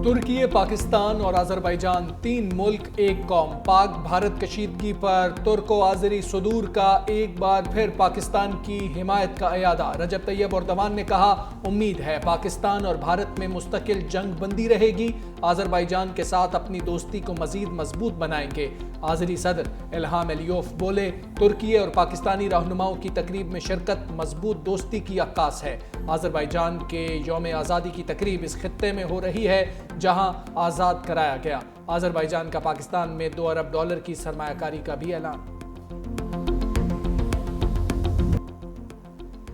ترکی، پاکستان اور آذربائیجان تین ملک ایک قوم۔ پاک بھارت کشیدگی پر ترک و آذری صدور کا ایک بار پھر پاکستان کی حمایت کا اعادہ۔ رجب طیب اردوان نے کہا امید ہے پاکستان اور بھارت میں مستقل جنگ بندی رہے گی، آذربائیجان کے ساتھ اپنی دوستی کو مزید مضبوط بنائیں گے۔ آذری صدر الہام علیوف بولے ترکی اور پاکستانی رہنماؤں کی تقریب میں شرکت مضبوط دوستی کی عکاس ہے۔ آذربائیجان کے یوم آزادی کی تقریب اس خطے میں ہو رہی ہے جہاں آزاد کرایا گیا۔ آذربائیجان کا پاکستان میں $2 ارب کی سرمایہ کاری کا بھی اعلان۔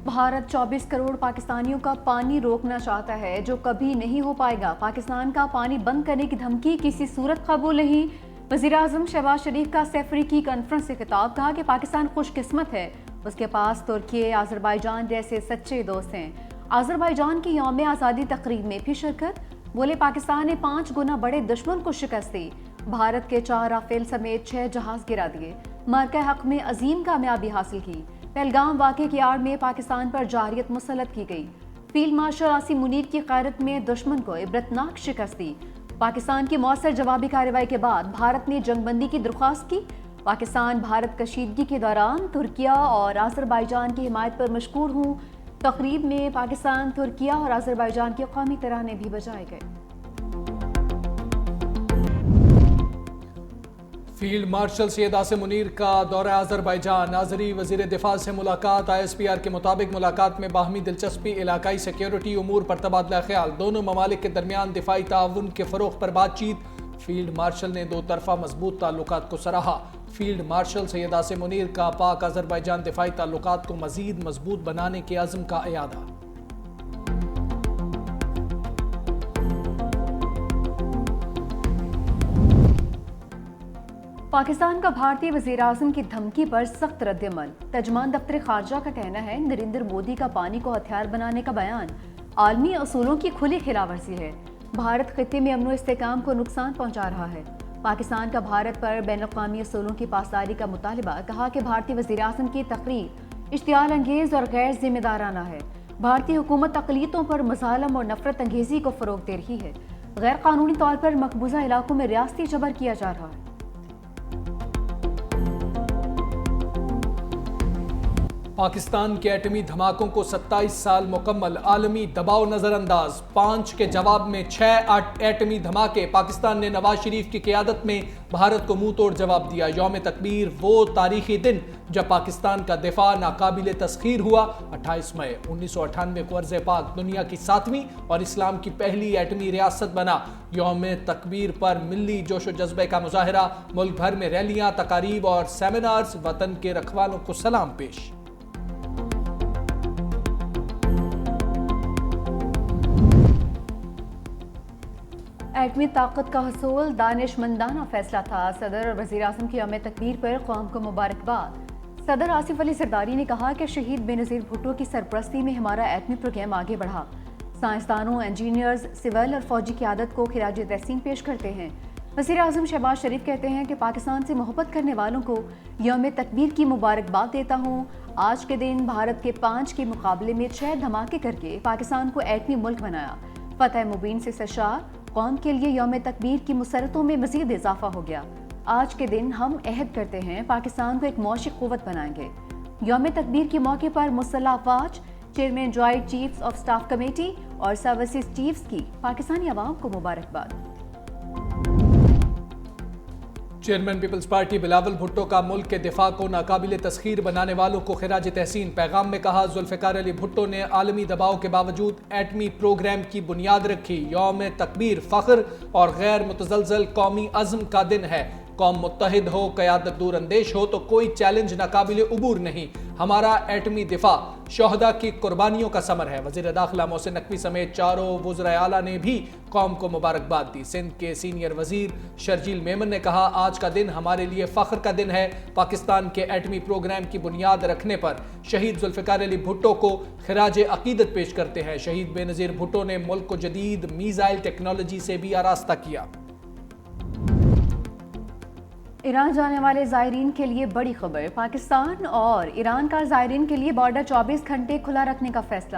بھارت 24 کروڑ پاکستانیوں کا پانی روکنا چاہتا ہے جو کبھی نہیں ہو پائے گا۔ پاکستان کا پانی بند کرنے کی دھمکی کسی صورت قبول نہیں۔ وزیراعظم شہباز شریف کا سیفری کی کانفرنس سے خطاب، کہا کہ پاکستان خوش قسمت ہے، اس کے پاس ترکی، آذربائیجان جیسے سچے دوست ہیں۔ آذربائیجان کی یوم آزادی تقریب میں بھی شرکت، بولے پاکستان نے 5 گنا بڑے دشمن کو شکست دی، بھارت کے 4 رافیل سمیت 6 جہاز گرا دیے، معرکہ حق میں عظیم کامیابی حاصل کی۔ پہلگام واقعے کی آڑ میں پاکستان پر جارحیت مسلط کی گئی، فیلڈ مارشل عاصم منیر کی قیادت میں دشمن کو عبرتناک شکست دی۔ پاکستان کی مؤثر جوابی کارروائی کے بعد بھارت نے جنگ بندی کی درخواست کی۔ پاکستان بھارت کشیدگی کے دوران ترکیہ اور آذربائیجان کی حمایت پر مشکور ہوں۔ تقریب میں پاکستان، ترکیہ اور آذربائیجان کے قومی ترانے بھی بجائے گئے۔ فیلڈ مارشل سید عاصم منیر کا دورہ آذربائیجان، آذری وزیر دفاع سے ملاقات۔ ISPR کے مطابق ملاقات میں باہمی دلچسپی، علاقائی سیکیورٹی امور پر تبادلہ خیال، دونوں ممالک کے درمیان دفاعی تعاون کے فروغ پر بات چیت۔ فیلڈ مارشل نے دو طرفہ مضبوط تعلقات کو سراہا۔ فیلڈ مارشل سید عاصم منیر کا پاک آذربائیجان دفاعی تعلقات کو مزید مضبوط بنانے کے عزم کا اعادہ۔ پاکستان کا بھارتی وزیراعظم کی دھمکی پر سخت رد عمل۔ ترجمان دفتر خارجہ کا کہنا ہے نریندر مودی کا پانی کو ہتھیار بنانے کا بیان عالمی اصولوں کی کھلی خلاف ورزی ہے۔ بھارت خطے میں امن و استحکام کو نقصان پہنچا رہا ہے۔ پاکستان کا بھارت پر بین الاقوامی اصولوں کی پاسداری کا مطالبہ، کہا کہ بھارتی وزیراعظم کی تقریر اشتعال انگیز اور غیر ذمہ دارانہ ہے۔ بھارتی حکومت اقلیتوں پر مظالم اور نفرت انگیزی کو فروغ دے رہی ہے۔ غیر قانونی طور پر مقبوضہ علاقوں میں ریاستی جبر کیا جا رہا ہے۔ پاکستان کے ایٹمی دھماکوں کو 27 سال مکمل، عالمی دباؤ نظر انداز۔ 5 کے جواب میں 6 ایٹمی دھماکے۔ پاکستان نے نواز شریف کی قیادت میں بھارت کو منہ توڑ جواب دیا۔ یوم تکبیر وہ تاریخی دن جب پاکستان کا دفاع ناقابل تسخیر ہوا۔ 28 مئی 1998 کو ارض پاک دنیا کی 7ویں اور اسلام کی پہلی ایٹمی ریاست بنا۔ یوم تکبیر پر ملی جوش و جذبے کا مظاہرہ، ملک بھر میں ریلیاں، تقاریب اور سیمینارز، وطن کے رکھوالوں کو سلام پیش۔ ایٹمی طاقت کا حصول دانش مندانہ فیصلہ تھا۔ صدر اور وزیر اعظم کی یوم تکبیر پر قوم کو مبارکباد۔ صدر آصف علی زرداری نے کہا کہ شہید بے نظیر بھٹو کی سرپرستی میں ہمارا ایٹمی پروگرام آگے بڑھا۔ سائنسدانوں، انجینئرز، سول اور فوجی قیادت کو خراج تحسین پیش کرتے ہیں۔ وزیر اعظم شہباز شریف کہتے ہیں کہ پاکستان سے محبت کرنے والوں کو یوم تکبیر کی مبارکباد دیتا ہوں۔ آج کے دن بھارت کے 5 کے مقابلے میں 6 دھماکے کر کے پاکستان کو ایٹمی ملک بنایا۔ فتح مبین سے سرشار، قوم کے لیے یوم تکبیر کی مسرتوں میں مزید اضافہ ہو گیا۔ آج کے دن ہم عہد کرتے ہیں پاکستان کو ایک معاشی قوت بنائیں گے۔ یوم تکبیر کے موقع پر مسلح افواج، chairman joint chiefs of staff committee اور سروسز چیفز کی پاکستانی عوام کو مبارکباد۔ Chairman Peoples Party Bilawal Bhutto کا ملک کے دفاع کو ناقابل تسخیر بنانے والوں کو خراج تحسین۔ پیغام میں کہا ذوالفقار علی بھٹو نے عالمی دباؤ کے باوجود ایٹمی پروگرام کی بنیاد رکھی۔ یوم تکبیر فخر اور غیر متزلزل قومی عزم کا دن ہے۔ قوم متحد ہو، قیادت دور اندیش ہو تو کوئی چیلنج ناقابل عبور نہیں۔ ہمارا ایٹمی دفاع شہداء کی قربانیوں کا ثمر ہے۔ وزیر داخلہ محسن نقوی سمیت 4 وزرائے اعلیٰ نے بھی قوم کو مبارکباد دی۔ سندھ کے سینئر وزیر شرجیل میمن نے کہا آج کا دن ہمارے لیے فخر کا دن ہے۔ پاکستان کے ایٹمی پروگرام کی بنیاد رکھنے پر شہید ذوالفقار علی بھٹو کو خراج عقیدت پیش کرتے ہیں۔ شہید بے نظیر بھٹو نے ملک کو جدید میزائل ٹیکنالوجی سے بھی آراستہ کیا۔ ایران جانے والے زائرین کے لیے بڑی خبر۔ پاکستان اور ایران کا زائرین کے لیے بارڈر 24 گھنٹے کھلا رکھنے کا فیصلہ۔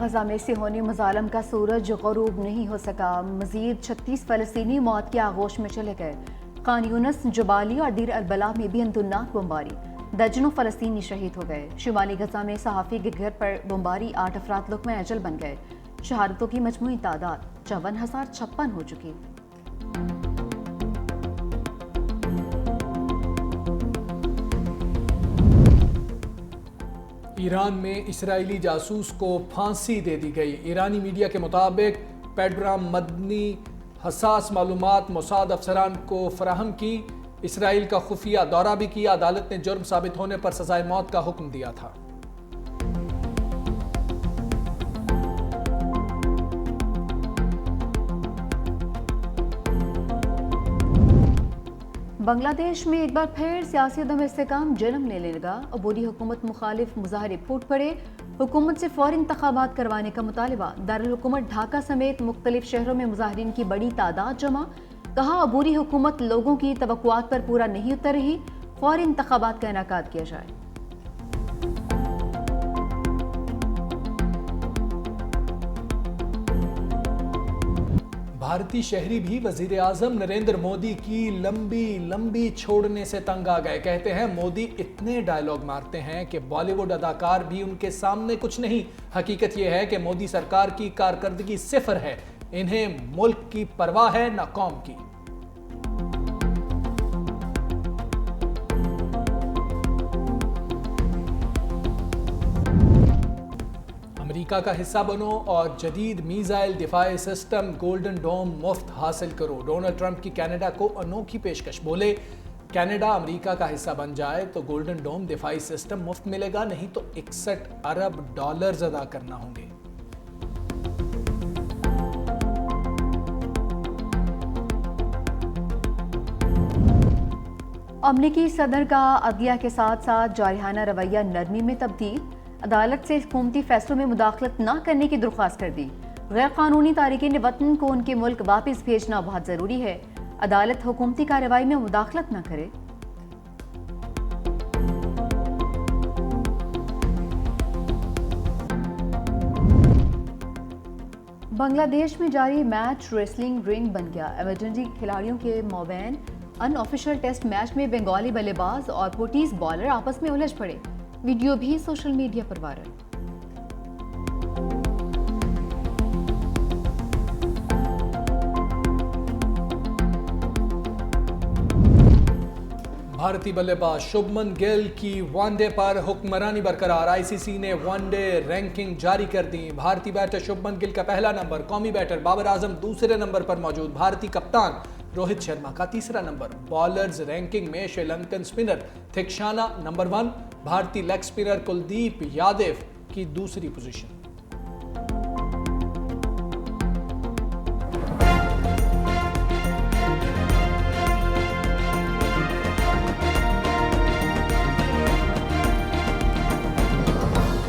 غزہ میں صہیونی مظالم کا سورج غروب نہیں ہو سکا، مزید 36 فلسطینی موت کی آغوش میں چلے گئے۔ خان یونس، جبالی اور دیر البلا میں بھی اندناک بمباری، درجنوں فلسطینی شہید ہو گئے۔ شمالی غزہ میں صحافی کے گھر پر بمباری، 8 افراد لقمہ اجل بن گئے۔ شہادتوں کی مجموعی تعداد 54,056 ہو چکی۔ ایران میں اسرائیلی جاسوس کو پھانسی دے دی گئی۔ ایرانی میڈیا کے مطابق پیڈرام مدنی حساس معلومات موساد افسران کو فراہم کی۔ اسرائیل کا خفیہ دورہ بھی کیا۔ عدالت نے جرم ثابت ہونے پر سزائے موت کا حکم دیا تھا۔ بنگلہ دیش میں ایک بار پھر سیاسی عدم استحکام جنم لینے لگا۔ عبوری حکومت مخالف مظاہرے پھوٹ پڑے۔ حکومت سے فوری انتخابات کروانے کا مطالبہ۔ دارالحکومت ڈھاکہ سمیت مختلف شہروں میں مظاہرین کی بڑی تعداد جمع۔ کہا عبوری حکومت لوگوں کی توقعات پر پورا نہیں اتر رہی، فوری انتخابات کا انعقاد کیا جائے۔ بھارتی شہری بھی وزیر اعظم نریندر مودی کی لمبی چھوڑنے سے تنگ آ گئے۔ کہتے ہیں مودی اتنے ڈائیلاگ مارتے ہیں کہ بالی ووڈ اداکار بھی ان کے سامنے کچھ نہیں۔ حقیقت یہ ہے کہ مودی سرکار کی کارکردگی صفر ہے۔ انہیں ملک کی پرواہ ہے نہ قوم کی۔ امریکہ کا حصہ بنو اور جدید میزائل دفاعی سسٹم گولڈن ڈوم مفت حاصل کرو۔ ڈونلڈ ٹرمپ کی کینیڈا کو انوکھی پیشکش۔ بولے کینیڈا امریکہ کا حصہ بن جائے تو گولڈن ڈوم دفاعی سسٹم مفت ملے گا، نہیں تو 61 ارب ڈالرز ادا کرنا ہوں گے۔ امریکی صدر کا عدلیہ کے ساتھ ساتھ جارحانہ رویہ نرمی میں تبدیل۔ عدالت سے حکومتی فیصلوں میں مداخلت نہ کرنے کی درخواست کر دی۔ غیر قانونی تارکین وطن کو ان کے ملک واپس بھیجنا بہت ضروری ہے۔ عدالت حکومتی کارروائی میں مداخلت نہ کرے۔ بنگلہ دیش میں جاری میچ ریسلنگ رنگ بن گیا۔ ایمرجنسی کھلاڑیوں کے مابین ان آفیشل ٹیسٹ میچ میں بنگالی بلے باز اور پورٹیز بالر آپس میں الجھ پڑے۔ ویڈیو بھی سوشل میڈیا پر وائرل۔ بھارتی بلے باز شبھمن گل کی ون ڈے پر حکمرانی برقرار۔ آئی سی سی نے ون ڈے رینکنگ جاری کر دی۔ بھارتی بیٹر شبھمن گل کا پہلا نمبر، قومی بیٹر بابر اعظم دوسرے نمبر پر موجود۔ بھارتی کپتان روہت شرما کا تیسرا نمبر۔ بالرز رینکنگ میں شری لنکن سپنر تھکشانا نمبر 1، بھارتی لیگ سپنر کلدیپ یادیو کی دوسری پوزیشن۔